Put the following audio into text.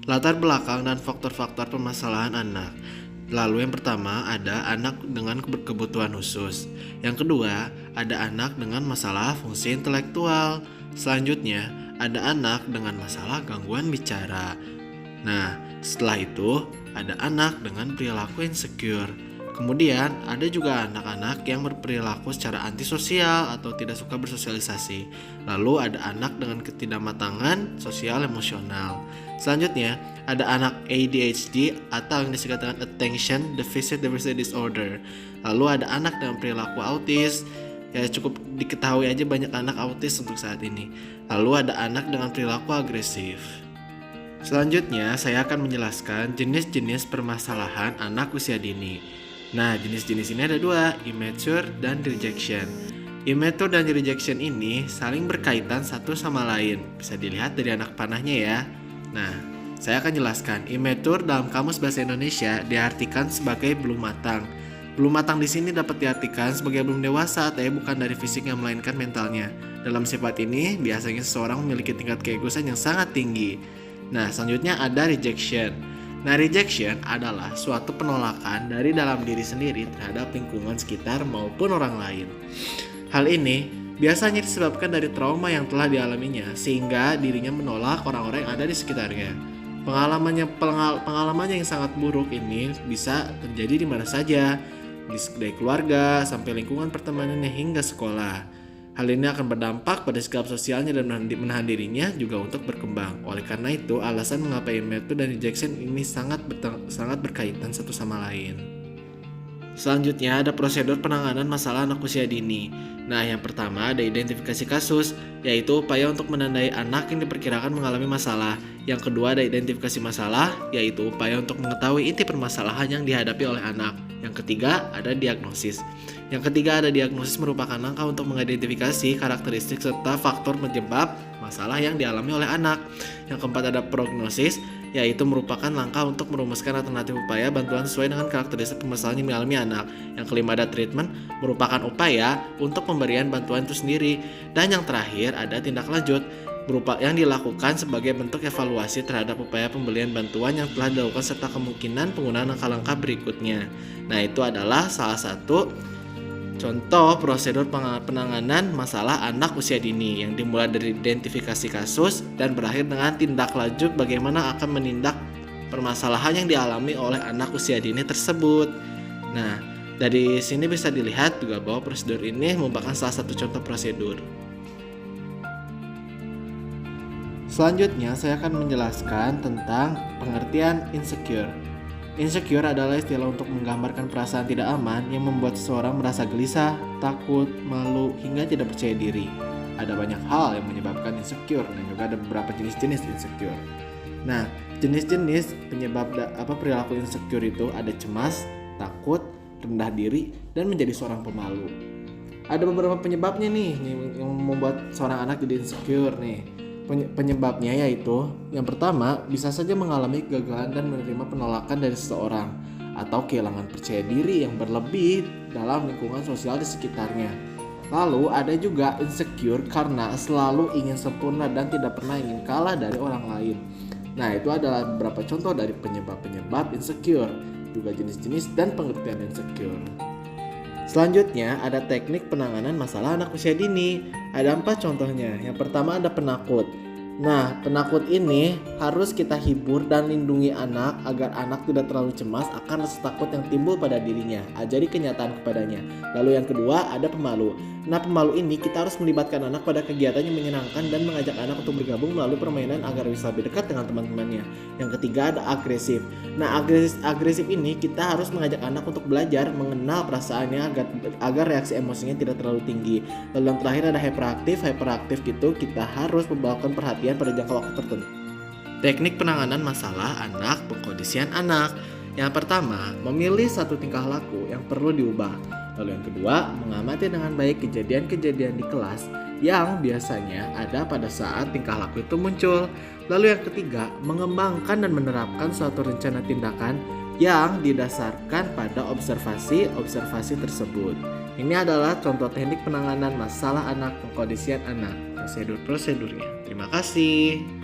Latar belakang dan faktor-faktor permasalahan anak. Lalu yang pertama ada anak dengan kebutuhan khusus. Yang kedua ada anak dengan masalah fungsi intelektual. Selanjutnya ada anak dengan masalah gangguan bicara. Nah, setelah itu ada anak dengan perilaku insecure. Kemudian ada juga anak-anak yang berperilaku secara antisosial atau tidak suka bersosialisasi. Lalu ada anak dengan ketidakmatangan sosial emosional. Selanjutnya ada anak ADHD atau yang disingkat dengan Attention Deficit Disorder. Lalu ada anak dengan perilaku autis. Ya cukup diketahui aja banyak anak autis untuk saat ini. Lalu ada anak dengan perilaku agresif. Selanjutnya saya akan menjelaskan jenis-jenis permasalahan anak usia dini. Nah, jenis-jenis ini ada dua, immature dan rejection. Immature dan rejection ini saling berkaitan satu sama lain. Bisa dilihat dari anak panahnya ya. Nah, saya akan jelaskan. Immature dalam Kamus Bahasa Indonesia diartikan sebagai belum matang. Belum matang di sini dapat diartikan sebagai belum dewasa, tapi bukan dari fisiknya melainkan mentalnya. Dalam sifat ini, biasanya seseorang memiliki tingkat keegoisan yang sangat tinggi. Nah, selanjutnya ada rejection. Nah, rejection adalah suatu penolakan dari dalam diri sendiri terhadap lingkungan sekitar maupun orang lain. Hal ini biasanya disebabkan dari trauma yang telah dialaminya, sehingga dirinya menolak orang-orang yang ada di sekitarnya. Pengalamannya yang sangat buruk ini bisa terjadi di mana saja, dari keluarga sampai lingkungan pertemanannya hingga sekolah. Hal ini akan berdampak pada sikap sosialnya dan menahan dirinya juga untuk berkembang. Oleh karena itu, alasan mengapa immature dan rejection ini sangat berkaitan satu sama lain. Selanjutnya ada prosedur penanganan masalah anak usia dini. Nah, yang pertama ada identifikasi kasus, yaitu upaya untuk menandai anak yang diperkirakan mengalami masalah. Yang kedua ada identifikasi masalah, yaitu upaya untuk mengetahui inti permasalahan yang dihadapi oleh anak. Yang ketiga ada diagnosis. Yang ketiga ada diagnosis merupakan langkah untuk mengidentifikasi karakteristik serta faktor penyebab masalah yang dialami oleh anak. Yang keempat ada prognosis, yaitu merupakan langkah untuk merumuskan alternatif upaya bantuan sesuai dengan karakteristik permasalahan yang dialami anak. Yang kelima ada treatment, merupakan upaya untuk pemberian bantuan itu sendiri. Dan yang terakhir ada tindak lanjut, berupa yang dilakukan sebagai bentuk evaluasi terhadap upaya pemberian bantuan yang telah dilakukan serta kemungkinan penggunaan langkah-langkah berikutnya. Nah, itu adalah salah satu contoh prosedur penanganan masalah anak usia dini yang dimulai dari identifikasi kasus dan berakhir dengan tindak lanjut bagaimana akan menindak permasalahan yang dialami oleh anak usia dini tersebut. Nah, dari sini bisa dilihat juga bahwa prosedur ini merupakan salah satu contoh prosedur. Selanjutnya saya akan menjelaskan tentang pengertian insecure. Insecure adalah istilah untuk menggambarkan perasaan tidak aman yang membuat seseorang merasa gelisah, takut, malu, hingga tidak percaya diri. Ada banyak hal yang menyebabkan insecure dan juga ada beberapa jenis-jenis insecure. Nah, jenis-jenis penyebab perilaku insecure itu ada cemas, takut, rendah diri, dan menjadi seorang pemalu. Ada beberapa penyebabnya nih yang membuat seorang anak jadi insecure nih. Penyebabnya yaitu yang pertama bisa saja mengalami kegagalan dan menerima penolakan dari seseorang atau kehilangan percaya diri yang berlebih dalam lingkungan sosial di sekitarnya. Lalu ada juga insecure karena selalu ingin sempurna dan tidak pernah ingin kalah dari orang lain. Nah, itu adalah beberapa contoh dari penyebab-penyebab insecure, juga jenis-jenis dan pengertian insecure. Selanjutnya ada teknik penanganan masalah anak usia dini. Ada 4 contohnya. Yang pertama ada penakut. Nah, penakut ini harus kita hibur dan lindungi anak agar anak tidak terlalu cemas akan rasa takut yang timbul pada dirinya. Ajari kenyataan kepadanya. Lalu yang kedua ada pemalu. Nah, pemalu ini kita harus melibatkan anak pada kegiatan yang menyenangkan dan mengajak anak untuk bergabung melalui permainan agar bisa lebih dekat dengan teman-temannya. Yang ketiga ada agresif. Nah, agresif ini kita harus mengajak anak untuk belajar mengenal perasaannya agar reaksi emosinya tidak terlalu tinggi. Lalu yang terakhir ada hyperaktif. Hyperaktif gitu kita harus membawakan perhatian pada jangka waktu tertentu. Teknik penanganan masalah anak, pengkondisian anak. Yang pertama, memilih satu tingkah laku yang perlu diubah. Lalu yang kedua, mengamati dengan baik kejadian-kejadian di kelas yang biasanya ada pada saat tingkah laku itu muncul. Lalu yang ketiga, mengembangkan dan menerapkan suatu rencana tindakan yang didasarkan pada observasi tersebut. Ini adalah contoh teknik penanganan masalah anak, pengkondisian anak, prosedurnya. Terima kasih.